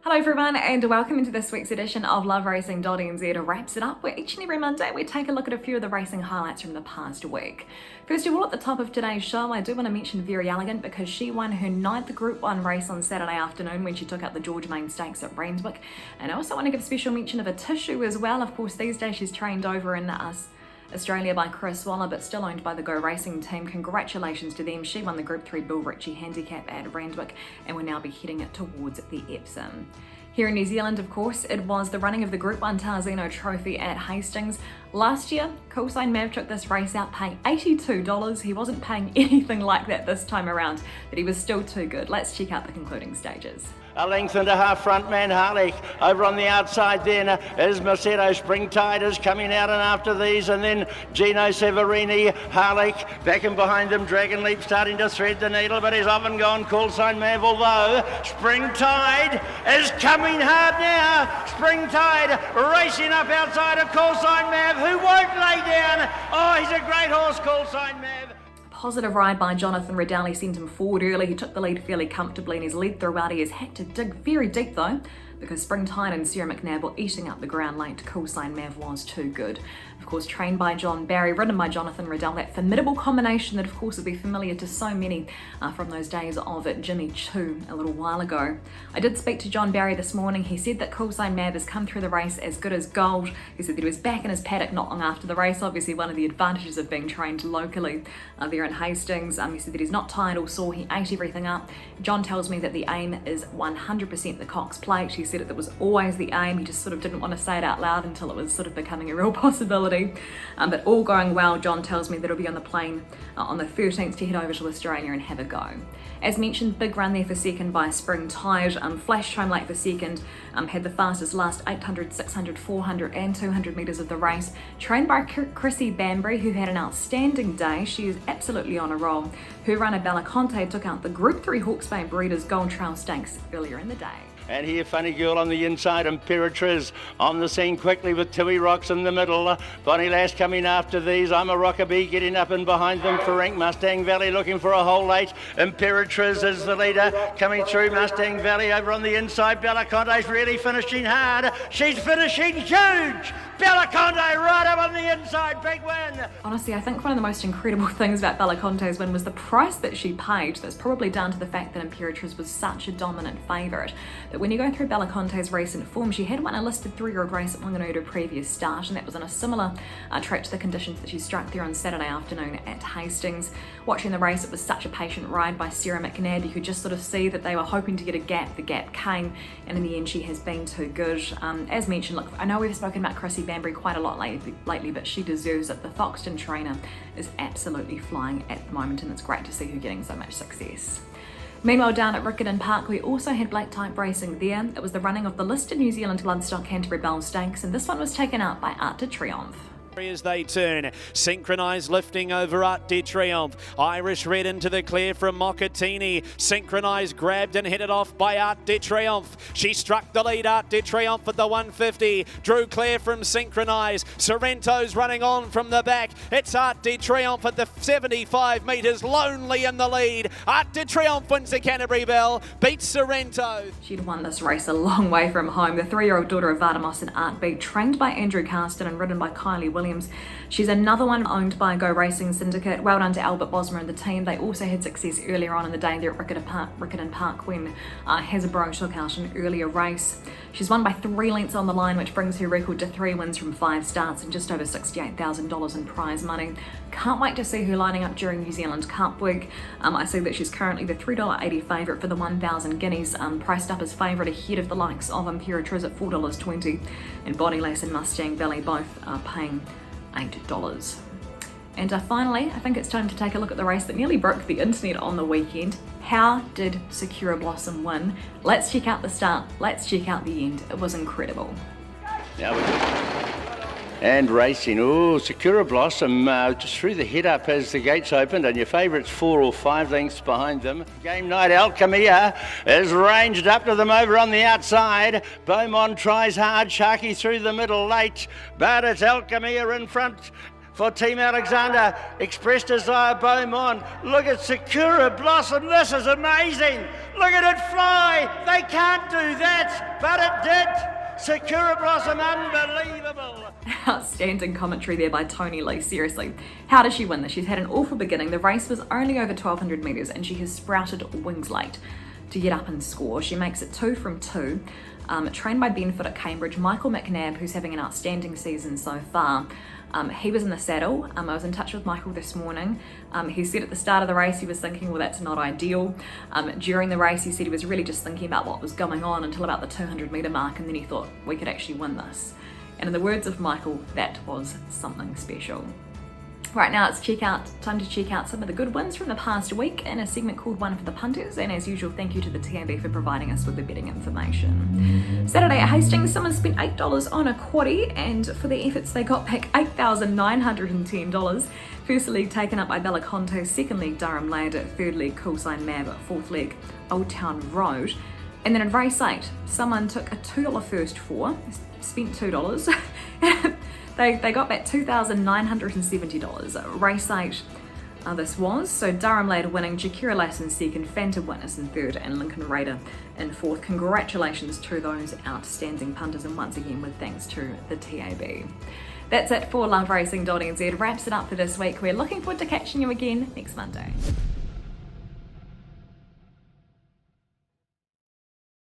Hello everyone and welcome into this week's edition of LOVERACING.NZ Wraps It Up, where each and every Monday we take a look at a few of the racing highlights from the past week. First of all, at the top of today's show, I do want to mention Very Elegant because she won her 9th Group 1 race on Saturday afternoon when she took out the George Main Stakes at Randwick. And I also want to give special mention of a tissue as well. Of course, these days she's trained over in Australia by Chris Waller, but still owned by the Go Racing team. Congratulations to them. She won the Group 3 Bill Ritchie handicap at Randwick and will now be heading it towards the Epsom. Here in New Zealand, of course, it was the running of the Group 1 Tarzino Trophy at Hastings. Last year, CALLSIGN took this race out paying $82. He wasn't paying anything like that this time around, but he was still too good. Let's check out the concluding stages. A length and a half front man Harley. Over on the outside then is Macedo. Springtide is coming out and after these, and then Gino Severini, Harley back and behind them. Dragon Leap starting to thread the needle, but he's off and gone. CALLSIGN Mav, although Springtide is coming hard now. Springtide racing up outside of CALLSIGN Mav, who won't lay down. Oh, he's a great horse, CALLSIGN Mav. Positive ride by Jonathan RIDDELL. He sent him forward early. He took the lead fairly comfortably and he's led throughout. He has had to dig very deep though, because Springtide and MCNAB were eating up the ground late. CALLSIGN Mav was too good. Of course, trained by John Barry, ridden by Jonathan RIDDELL, that formidable combination that of course will be familiar to so many from those days of Jimmy Choo a little while ago. I did speak to John Barry this morning. He said that CALLSIGN Mav has come through the race as good as gold. He said that he was back in his paddock not long after the race. Obviously one of the advantages of being trained locally there in Hastings. He said that he's not tired or sore. He ate everything up. John tells me that the aim is 100% the Cox Plate. He said it was always the aim. He just sort of didn't want to say it out loud until it was sort of becoming a real possibility. But all going well, John tells me that he'll be on the plane on the 13th to head over to Australia and have a go. As mentioned, big run there for second by Springtide. Flashed home late for second, had the fastest last 800, 600, 400 and 200 metres of the race. Trained by Chrissy Bambury, who had an outstanding day. She is absolutely on a roll. Her runner Belaconte took out the Group 3 Hawke's Bay Breeders Gold Trail Stakes earlier in the day. And here, Funny Girl on the inside, Imperatriz on the scene quickly with Tui Rocks in the middle. Bonnie Lass coming after these. I'm a Rockabee getting up and behind them for Rank. Mustang Valley looking for a hole late. Imperatriz is the leader coming through. Mustang Valley over on the inside. Belaconte's really finishing hard. She's finishing huge. Belaconte right up on the inside, big win. Honestly, I think one of the most incredible things about Belaconte's win was the price that she paid. That's probably down to the fact that Imperatriz was such a dominant favourite. But when you go through Belaconte's recent form, she had won a listed 3-year-old race at Wanganui previous start, and that was on a similar track to the conditions that she struck there on Saturday afternoon at Hastings. Watching the race, it was such a patient ride by Sarah McNabb. You could just sort of see that they were hoping to get a gap. The gap came, and in the end she has been too good. As mentioned, look, I know we've spoken about Chrissy Bambury quite a lot lately, but she deserves it. The Foxton trainer is absolutely flying at the moment, and it's great to see her getting so much success. Meanwhile, down at Riccarton Park, we also had black type racing there. It was the running of the listed New Zealand Bloodstock Canterbury Bell Stakes, and this one was taken out by Art de Triomphe. As they turn, synchronised lifting over Art de Triomphe. Irish Red into the clear from Mockatini. Synchronised grabbed and headed off by Art de Triomphe. She struck the lead, Art de Triomphe at the 150. Drew clear from Synchronised. Sorrento's running on from the back. It's Art de Triomphe at the 75 metres, lonely in the lead. Art de Triomphe wins the Canterbury Bell, beats Sorrento. She'd won this race a long way from home. The 3-year-old daughter of Vardamos and Art B, trained by Andrew Carston and ridden by KYLIE Williams. She's another one owned by Go Racing Syndicate. Well done to Albert Bosmer and the team. They also had success earlier on in the day there at Riccarton Park when Hasbro took out an earlier race. She's won by 3 lengths on the line, which brings her record to 3 wins from 5 starts and just over $68,000 in prize money. Can't wait to see her lining up during New Zealand Cup Week. I see that she's currently the $3.80 favourite for the 1,000 guineas, priced up as favourite ahead of the likes of Imperatriz at $4.20, and Bonnie Lass and Mustang Valley both are paying $8. And finally, I think it's time to take a look at the race that nearly broke the internet on the weekend. How did Sakura Blossom win? Let's check out the start, let's check out the end. It was incredible. And racing, Sakura Blossom just threw the head up as the gates opened, and your favourites 4 or 5 lengths behind them. Game Night Alchemia is ranged up to them over on the outside. Beaumont tries hard, Sharky through the middle late, but it's Alchemia in front. for Team Alexander. Express Desire Beaumont. Look at Sakura Blossom. This is amazing. Look at it fly. They can't do that, but it did. Sakura Blossom, unbelievable. Outstanding commentary there by Tony Lee. Seriously, how does she win this? She's had an awful beginning. The race was only over 1,200 metres and she has sprouted wings late to get up and score. She makes it 2 from 2. Trained by Benford at Cambridge. Michael McNabb, who's having an outstanding season so far, he was in the saddle. I was in touch with Michael this morning. He said at the start of the race he was thinking, well, that's not ideal. During the race he said he was really just thinking about what was going on until about the 200 metre mark, and then he thought we could actually win this. And in the words of Michael, that was something special. Right now it's time to check out some of the good wins from the past week in a segment called One for the Punters, and as usual, thank you to the TAB for providing us with the betting information. Saturday at Hastings, someone spent $8 on a quaddie, and for their efforts they got back $8,910. First leg taken up by Bellaconte, second leg Durham Lad, third leg CALLSIGN MAB, fourth leg Old Town Road. And then in race 8, someone took a $2 first four, spent $2. They got back $2,970. Race 8 this was. So Durham Lad winning, Jakira Lass in second, Phantom Witness in third, and Lincoln Raider in fourth. Congratulations to those outstanding punters, and once again with thanks to the TAB. That's it for LOVERACING.NZ. Wraps it up for this week. We're looking forward to catching you again next Monday.